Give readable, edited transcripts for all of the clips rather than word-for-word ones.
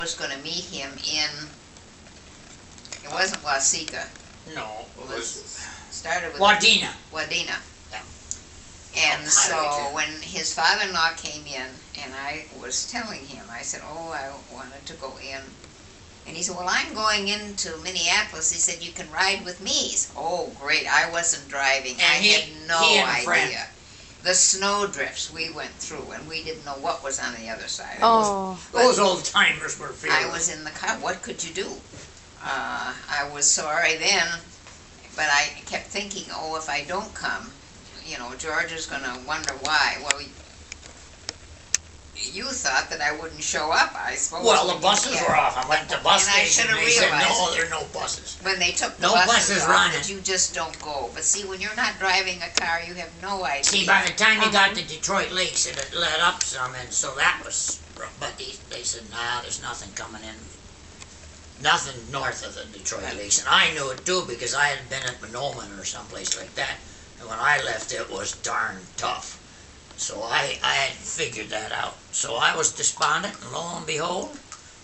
was going to meet him in, it wasn't Waseca. No, It was, started with Wadena. Wadena. Yeah. And Oh, so highway too. when his father-in-law came in, and I was telling him, I said, oh, I wanted to go in. And he said, well, I'm going into Minneapolis. He said, you can ride with me. He said, oh, great. I wasn't driving. And I he had no and a idea. friend. The snow drifts we went through, and we didn't know what was on the other side. Oh. Those old timers were fearless. I was in the car. What could you do? I was sorry then, but I kept thinking, oh, if I don't come, you know, George is going to wonder why. Well, you thought that I wouldn't show up, I suppose. Well, the buses were off. I went to the bus And I station should and have they said, realized no, there are no buses. when they took the No buses off, running. that you just don't go. But see, when you're not driving a car, you have no idea. See, by the time you got to Detroit Lakes, it had let up some, and so that was, but they said, nah, there's nothing coming in. Nothing north of the Detroit Lakes. And I knew it too because I had been at Monoman or someplace like that. And when I left, it was darn tough. So I had figured that out. So I was despondent, and lo and behold,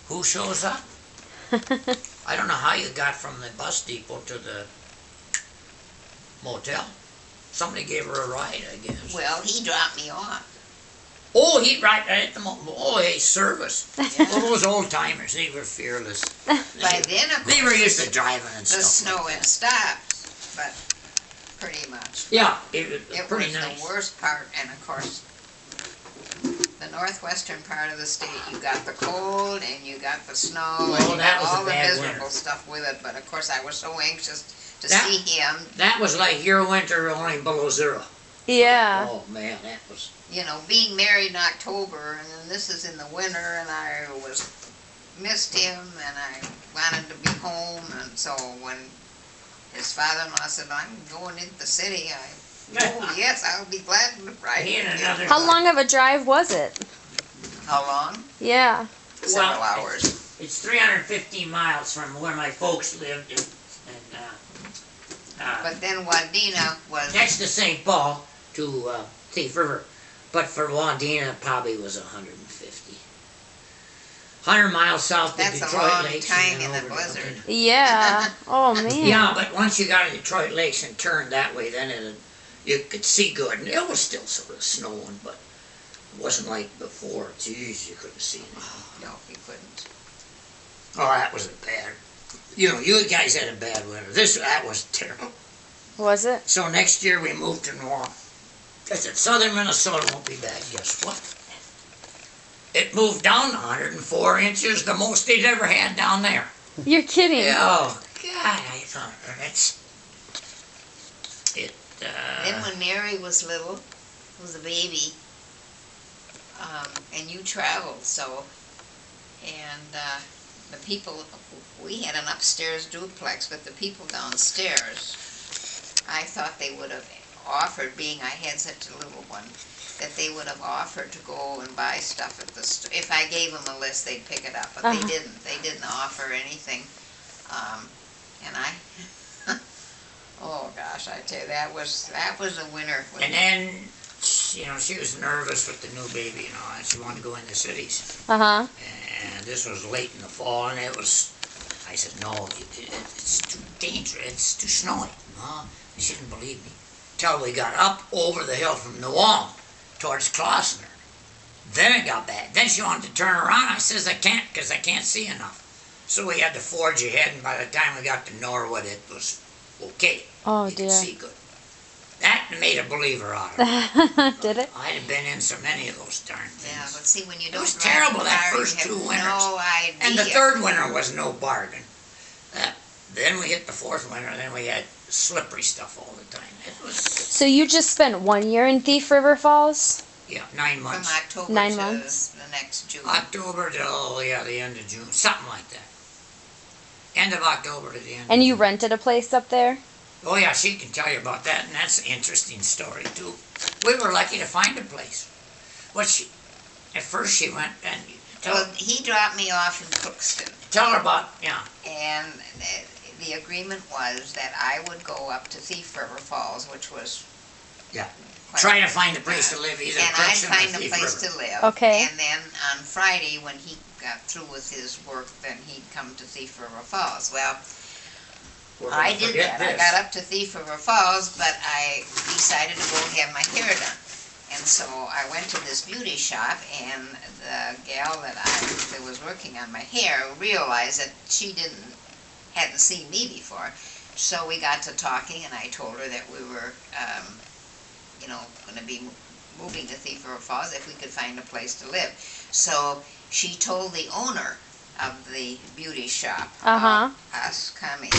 who shows up? I don't know how you got from the bus depot to the motel. Somebody gave her a ride, I guess. Well, he dropped me off. Oh, he right at the motel. Oh, hey, service. Well, those old timers, they were fearless. By then, of They were course, used to driving and the stuff. snow like had that. stopped, but pretty much. Yeah, it was It pretty was nice. the worst part, and of course, the northwestern part of the state, you got the cold and you got the snow Well, and you that got was a all the bad miserable winter. stuff with it. But of course, I was so anxious to That- see him. That was like your winter only below zero. Yeah. Oh man, that was. You know, being married in October, and then this is in the winter, and I missed him, and I wanted to be home, and so when his father-in-law said, "I'm going into the city," oh yes, I'll be glad to ride He and with you. another- How long of a drive was it? How long? Yeah. Several Well, hours. It's 315 miles from where my folks lived, and But then Wadena was. next to St. Paul to Thief River. But for Wadena, it probably was 150. 100 miles south of That's a Detroit long Lakes. time and then in the over to blizzard. Wadena. Yeah. Oh man. Yeah, but once you got to Detroit Lakes and turned that way, then you could see good. And it was still sort of snowing, but it wasn't like before. Geez, you couldn't see anything. No, you couldn't. Oh, that was a bad. You know, you guys had a bad winter. That was terrible. Was it? So next year we moved to north. I said, southern Minnesota won't be bad. Guess what? It moved down 104 inches, the most they'd ever had down there. You're kidding. Oh, God, I thought, Then when Mary was little, was a baby, and you traveled, so, and the people, we had an upstairs duplex, but the people downstairs, I thought they would have offered, being I had such a little one, that they would have offered to go and buy stuff at the store. If I gave them a list, they'd pick it up, but they didn't. They didn't offer anything. And I, oh gosh, I tell you, that was a winter. and then, you know, she was nervous with the new baby and all that. She wanted to go in the cities. Uh-huh. And this was late in the fall, and I said, no, it's too dangerous, it's too snowy. No, she didn't believe me. Till we got up over the hill from New Ulm towards Klausner. Then it got bad. Then she wanted to turn around. I says, I can't, because I can't see enough. So we had to forge ahead, and by the time we got to Norwood, it was okay. Oh You dear. could see good. That made a believer out of me. Did it? I'd have been in so many of those darn things. Yeah, but see, when you It don't was drive terrible a that car, first you have 2 winters. no idea. And the third winter was no bargain. Then we hit the fourth winter, and then we had slippery stuff all the time. It was, So you just spent 1 year in Thief River Falls? yeah, 9 From months. October 9 to months? the next June. October till, yeah, the end of June, something like that. End of October to the end. And of you June. rented a place up there? Oh yeah, she can tell you about that, and that's an interesting story too. We were lucky to find a place. At first she went and Well, he dropped me off in Crookston, tell her about, yeah. and the agreement was that I would go up to Thief River Falls, which was Yeah. quite Try to find a place to live, either and I'd Crookston or find a Thief place River. to live. Okay. And then on Friday, when he got through with his work, then he'd come to Thief River Falls. Well, We're gonna I did forget that. I this. got up to Thief River Falls, but I decided to go have my hair done. And so I went to this beauty shop, and the gal that was working on my hair realized that she hadn't seen me before. So we got to talking, and I told her that we were, going to be moving to Thief River Falls if we could find a place to live. So she told the owner of the beauty shop about us coming.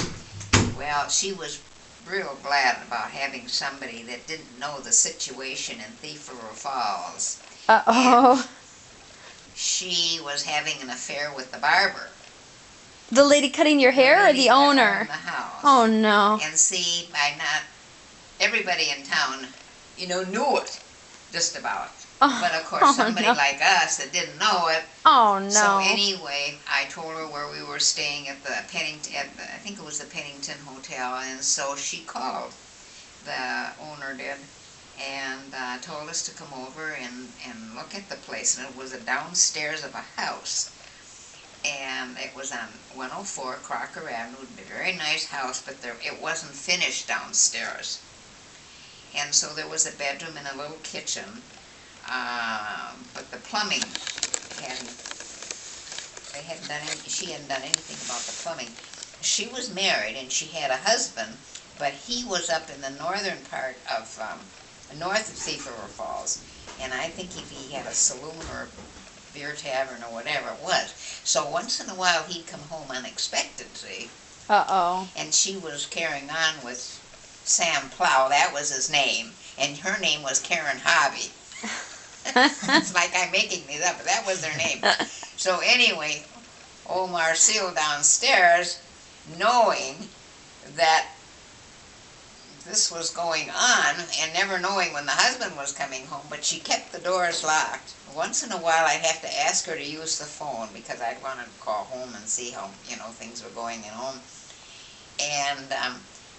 Well, she was real glad about having somebody that didn't know the situation in Thief River Falls. Uh-oh. She was having an affair with the barber. The lady cutting your hair or the owned owner? the house. Oh, no. And see, by not everybody in town, knew it, just about. Oh, But of course, somebody no. like us that didn't know it. Oh, no. So anyway, I told her where we were staying at the Pennington, I think it was the Pennington Hotel, and so she called, the owner did, and told us to come over and look at the place. And it was a downstairs of a house, and it was on 104 Crocker Avenue. It was a very nice house, but it wasn't finished downstairs. And so there was a bedroom and a little kitchen. But the plumbing she hadn't done anything about the plumbing. She was married and she had a husband, but he was up in the northern part of, north of Thief River Falls. And I think he had a saloon or beer tavern or whatever it was. So once in a while he'd come home unexpected, see? Uh-oh. And she was carrying on with Sam Plow, that was his name. And her name was Karen Hobby. It's like I'm making these up, but that was their name. So anyway, old Marcile downstairs, knowing that this was going on and never knowing when the husband was coming home, but she kept the doors locked. Once in a while I'd have to ask her to use the phone because I'd want to call home and see how, things were going at home.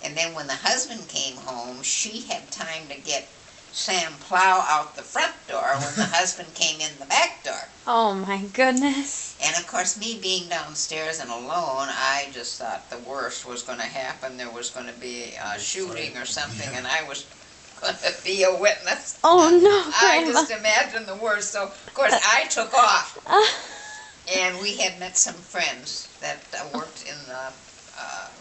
And then when the husband came home, she had time to get Sam Plow out the front door when the husband came in the back door. Oh, my goodness. And of course, me being downstairs and alone, I just thought the worst was going to happen. There was going to be a shooting or something, and I was going to be a witness. Oh, no, I Grandma. just imagined the worst. So, of course, I took off. And we had met some friends that worked in the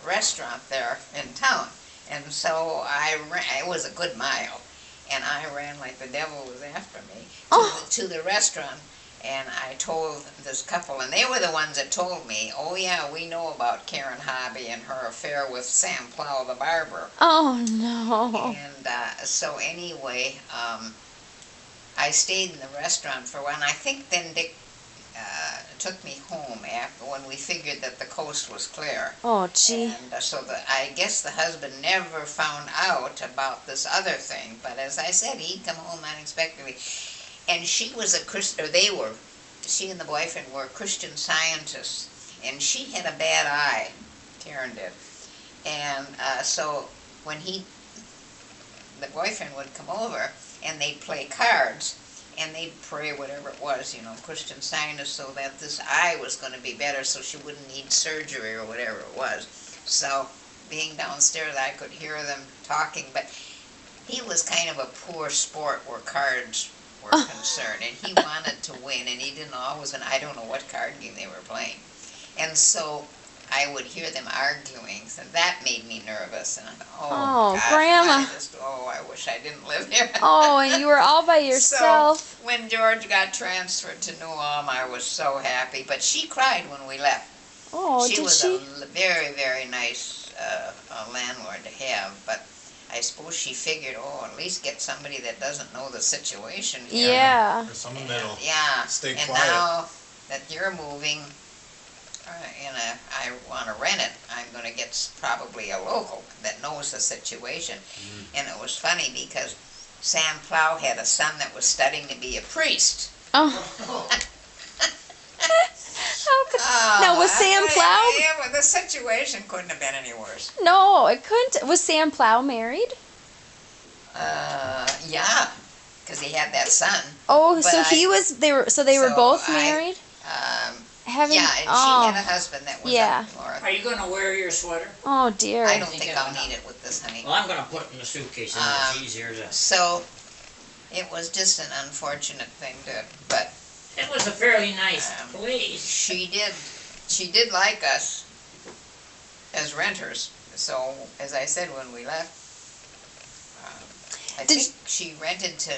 restaurant there in town. And so it was a good mile. And I ran like the devil was after me to the restaurant, and I told this couple, and they were the ones that told me, oh yeah, we know about Karen Hobby and her affair with Sam Plow the barber. Oh, no. And so anyway, I stayed in the restaurant for a while, and I think then Dick took me home after when we figured that the coast was clear. Oh, gee. And so I guess the husband never found out about this other thing. But as I said, he'd come home unexpectedly. And she was a Christian, or they were, she and the boyfriend were Christian Scientists. And she had a bad eye, Karen did. And so when the boyfriend would come over and they'd play cards, and they'd pray whatever it was, Christian Scientists, so that this eye was going to be better so she wouldn't need surgery or whatever it was. So being downstairs, I could hear them talking, but he was kind of a poor sport where cards were concerned, and he wanted to win, and he didn't always win. I don't know what card game they were playing. And so I would hear them arguing, so that made me nervous. And I thought, Oh, gosh, Grandma. I wish I didn't live here. Oh, and you were all by yourself. So when George got transferred to New Ulm, I was so happy. But she cried when we left. Oh, She did was she? a very, very nice landlord to have, but I suppose she figured, at least get somebody that doesn't know the situation here. Yeah. Or someone that'll Yeah, stay and quiet. now that you're moving, I want to rent it, I'm going to get probably a local that knows the situation. And it was funny because Sam Plow had a son that was studying to be a priest. Oh. Now, was Sam Plow? Yeah, the situation couldn't have been any worse. No, it couldn't. Was Sam Plow married? Yeah, because he had that son. Oh, But so they were so both I- married? having. Yeah, and oh, she had a husband that was yeah. up north. Are you gonna wear your sweater? Oh dear. I don't think think I I'll will. need it with this, honey. Well, I'm gonna put it in the suitcase and it's easier to. So, it was just an unfortunate thing but It was a fairly nice Um, place. she did like us as renters. So, as I said when we left, I Did think she rented to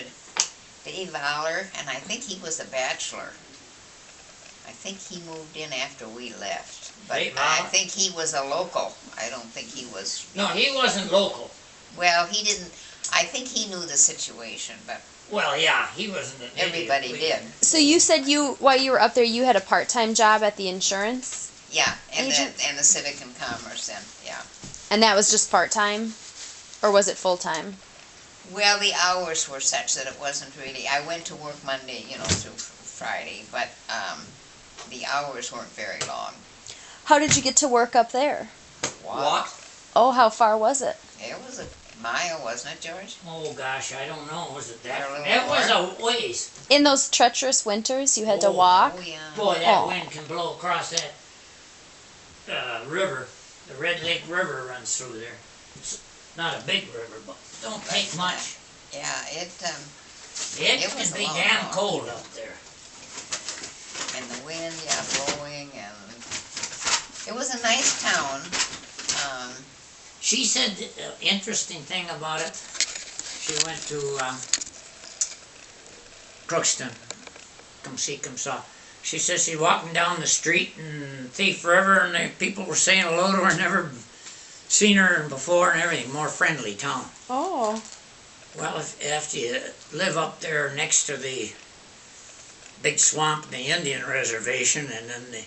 Dave Aller, and I think he was a bachelor. I think he moved in after we left. But Dave I Aller? think he was a local. I don't think he was. No, he wasn't local. Well, he didn't. I think he knew the situation, but Well, yeah, he wasn't an idiot. everybody did. So you said while you were up there, you had a part-time job at the insurance, Yeah, and Agent? the Civic and Commerce, and yeah. and that was just part-time, or was it full-time? Well, the hours were such that it wasn't really. I went to work Monday, through Friday, but the hours weren't very long. How did you get to work up there? Walk? Oh, how far was it? It was a mile, wasn't it, George? Oh gosh, I don't know. Was it that? Or a little It was more. a ways. In those treacherous winters, you had to Oh, walk. Oh, yeah. Boy, that Oh. wind can blow across that river. The Red Lake River runs through there. It's not a big river, but don't take much. Yeah, It It was can a be long damn walk. cold up there. and the wind, yeah, blowing, and it was a nice town. She said the interesting thing about it, she went to Crookston, come see, come saw. She says she's walking down the street in Thief River and the people were saying hello to her, never seen her before and everything, more friendly town. Oh. Well, after you live up there next to the big swamp and the Indian reservation and then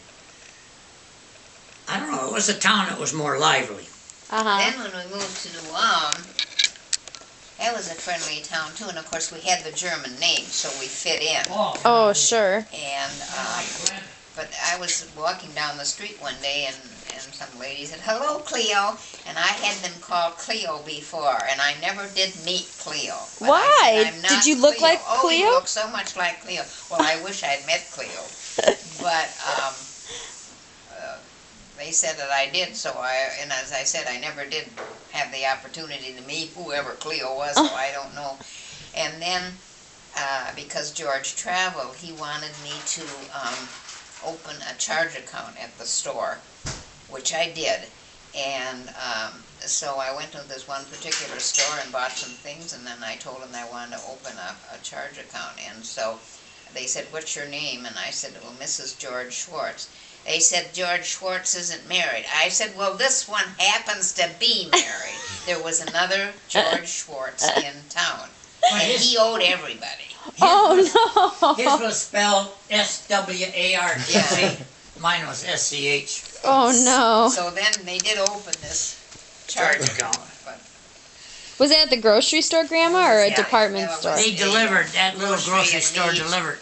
I don't know, it was a town that was more lively. Uh-huh. Then when we moved to New Ulm, that was a friendly town too, and of course we had the German name, so we fit in. Oh, sure. And but I was walking down the street one day, and some lady said, "Hello, Cleo," and I had them call Cleo before, and I never did meet Cleo. But Why? I said, "I'm not Did you look like Oh, you Cleo? look so much like Cleo. Well, I wish I'd met Cleo, but they said that I did. So and as I said, I never did have the opportunity to meet whoever Cleo was, so I don't know. And then because George traveled, he wanted me to open a charge account at the store, which I did. And so I went to this one particular store and bought some things, and then I told them I wanted to open a charge account. And so they said, "What's your name?" And I said, "Well, Mrs. George Schwartz." They said, "George Schwartz isn't married." I said, "Well, this one happens to be married." There was another George Schwartz in town, and he owed everybody. Oh, no. His was spelled S-W-A-R-T-Z. Yeah. Mine was S-C-H. Oh, no. So then they did open this charge account. But Was it at the grocery store, Grandma, or a Yeah, department yeah, it store? was- They delivered, that little Grocery grocery and store meat. delivered.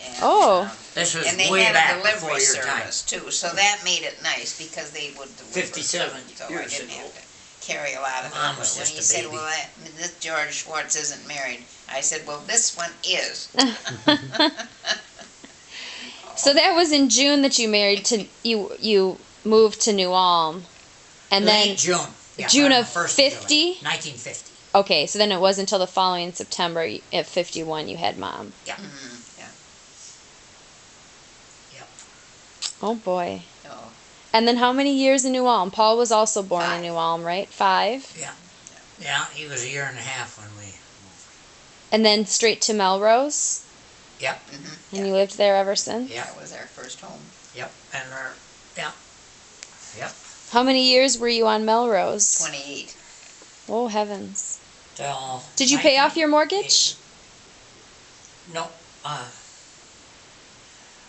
and, Oh. This was and they way had back a before delivery your time. service too, so that made it nice because they would deliver. 57 so I years didn't ago. have to carry a lot of Mom them. was But when just he a said, baby. "Well, this George Schwartz isn't married," I said, "Well, this one is." So that was in June that you married to you moved to New Ulm, and then Late June. Yeah, June right on of the first 50? July, 1950. okay. So then it wasn't until the following September at 51 you had Mom. Mhm, yeah. Oh boy. Oh, And then how many years in New Ulm? Paul was also born in 5. New Ulm, right? 5. Yeah, he was a year and a half when we. And then straight to Melrose, Yep, and you lived there ever since. yep, that was our first home. yep. And yeah, yep. How many years were you on Melrose? 28. Oh heavens! Till. Did you pay off your mortgage? No.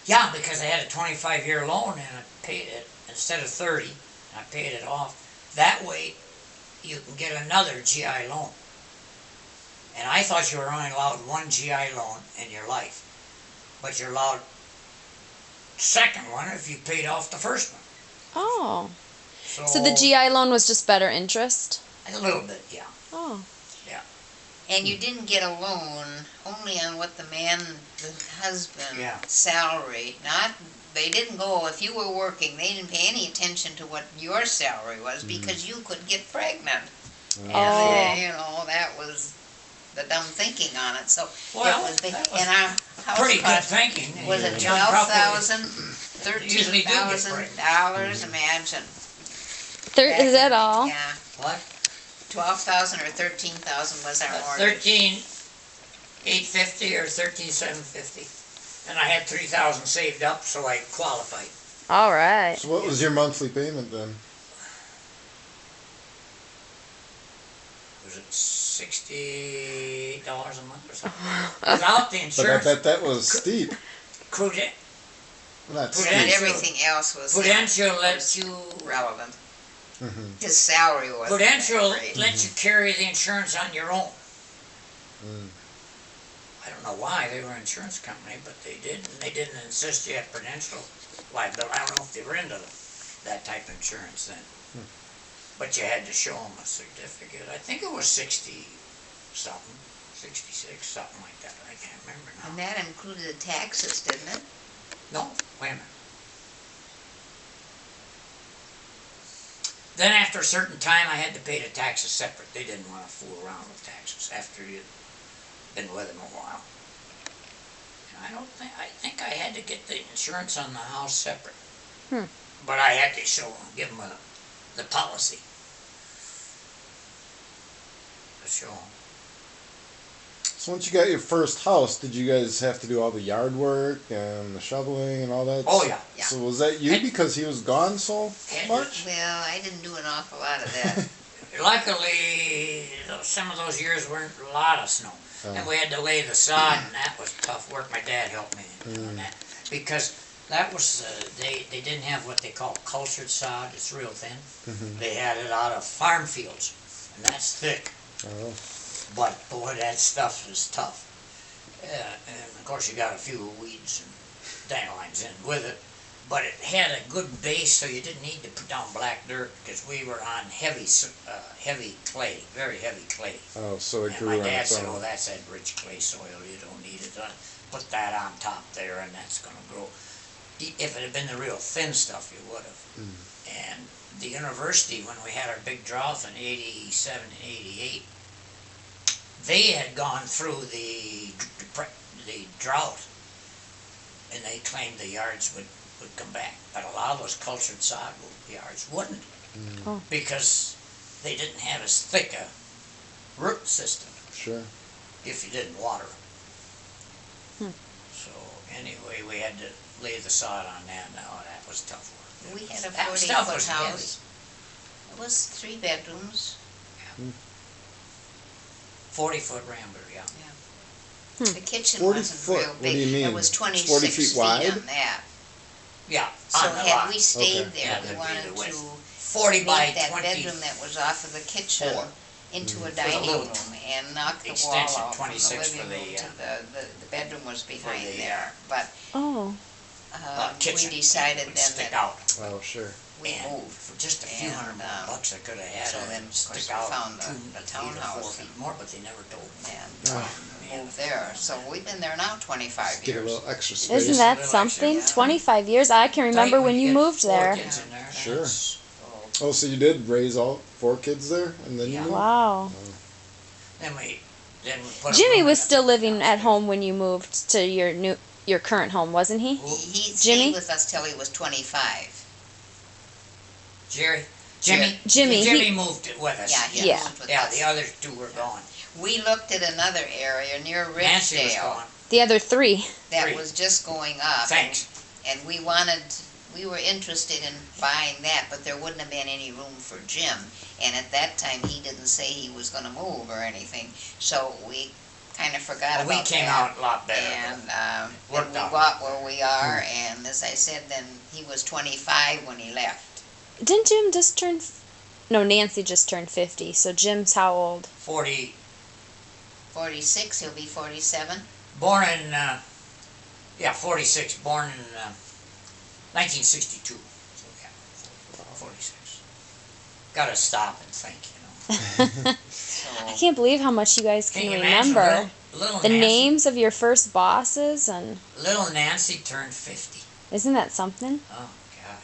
Yeah, because I had a 25-year loan and I paid it instead of 30. I paid it off. That way, you can get another GI loan. And I thought you were only allowed one GI loan in your life, but you're allowed second one if you paid off the first one. Oh. So the GI loan was just better interest? A little bit, yeah. Oh. And you didn't get a loan only on what the husband Yeah. salary, not they didn't go, if you were working, they didn't pay any attention to what your salary was because you could get pregnant. And, that was the dumb thinking on it, so Well, it was big. that was And our house pretty good cost, thinking. was it Young couple usually do get $12,000, imagine. Is that all? Yeah, What? 12,000 or 13,000 was our mortgage. 13,850 or 13,750, and I had 3,000 saved up, so I qualified. All right. So what was your monthly payment then? Was it $68 a month or something? Without the But I insurance. bet that was steep. Prudent, Not And steep. everything else was Prudential was lets you. relevant. Mhm. His salary was Prudential great. lets you carry the insurance on your own. Mm. I don't know why, they were an insurance company, but they did, and they didn't insist you had Prudential liability. I don't know if they were into that type of insurance then. But you had to show them a certificate. I think it was 60-something, 66, something like that. I can't remember now. And that included the taxes, didn't it? No, wait a minute. Then after a certain time, I had to pay the taxes separate. They didn't want to fool around with taxes after you'd been with them a while. And I think I had to get the insurance on the house separate. But I had to show them, give them the policy. To show them. So once you got your first house, did you guys have to do all the yard work and the shoveling and all that? Oh, yeah. Yeah. So was that you because he was gone so And- much? Well, I didn't do an awful lot of that. Luckily, some of those years weren't a lot of snow. And we had to lay the sod, and that was tough work. My dad helped me on that. Because that was, they didn't have what they call cultured sod. It's real thin. They had it out of farm fields, and that's thick. Oh. But boy, that stuff is tough. And of course you got a few weeds and dandelions in with it. But it had a good base, so you didn't need to put down black dirt because we were on heavy clay, very heavy clay. Oh, so it And grew my on dad its said, own. "Oh, that's that rich clay soil. You don't need it. Put that on top there, and that's going to grow." If it had been the real thin stuff, you would have. And the university, when we had our big drought in '87 and '88, they had gone through the drought, and they claimed the yards would come back. But a lot of those cultured sod yards wouldn't, because they didn't have as thick a root system Sure. if you didn't water. So anyway, we had to lay the sod on that. Now that was tough work. We had a That stuff 40-foot was house. It was 3 bedrooms. 40-foot rambler, yeah. The kitchen 40 wasn't foot, real what big. do you mean? It was It's 26 40 feet wide? on that. Yeah, So on the had lot. we stayed Okay. there, Yeah, we that'd be wanted the width. to 40 by make that 20. bedroom that was off of the kitchen into a dining little room and knock the wall extension, out from the 26 for living room the, to the bedroom was behind the, there. But Oh. we kitchen decided would then stick that out. Oh, sure. we And moved. for just a few And, $100 more bucks, I could have had so it then, and of course, stick we out found 2 the feet or 4 townhouse feet more, but they never told me. and moved there. So we've been there now 25 Get a years. little extra space. Isn't that Little something? extra, yeah. 25 years. I can remember Tight when you get moved 4 there. kids in there, Sure. that's- Oh, so you did raise all 4 kids there, and then you Yeah. moved? Wow. Then we put a Jimmy room was in still the living at downstairs. home when you moved to your current home, wasn't he? He Jimmy? stayed with us till he was 25. Jimmy, moved with us. Yeah, he Yeah. moved with Yeah, us. the other 2 were gone. We looked at another area near Nancy was Ridgedale gone. The other 3. that 3. was just going up. Thanks. And we were interested in buying that, but there wouldn't have been any room for Jim. And at that time, he didn't say he was gonna move or anything, so we kind of forgot Well, about we came that. out a lot better. And then worked we out. bought where we are, and as I said, then he was 25 when he left. Didn't Jim just turn? No, Nancy just turned 50. So Jim's how old? 40, 46, he'll be 47. born in, 46, born in 1962. So, yeah, 46. Gotta stop and think, you know. So I can't believe how much you guys can Can you imagine remember. little The Nancy, names of your first bosses and Little Nancy turned 50. Isn't that something? Oh, God.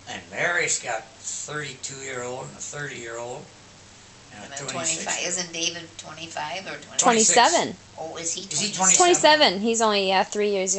And Mary's got a 32-year-old and a 30-year-old. And And then a 25, 26. isn't David 25 or 20? 27. Oh, is he 26. Is he 27? 27. He's only 3 years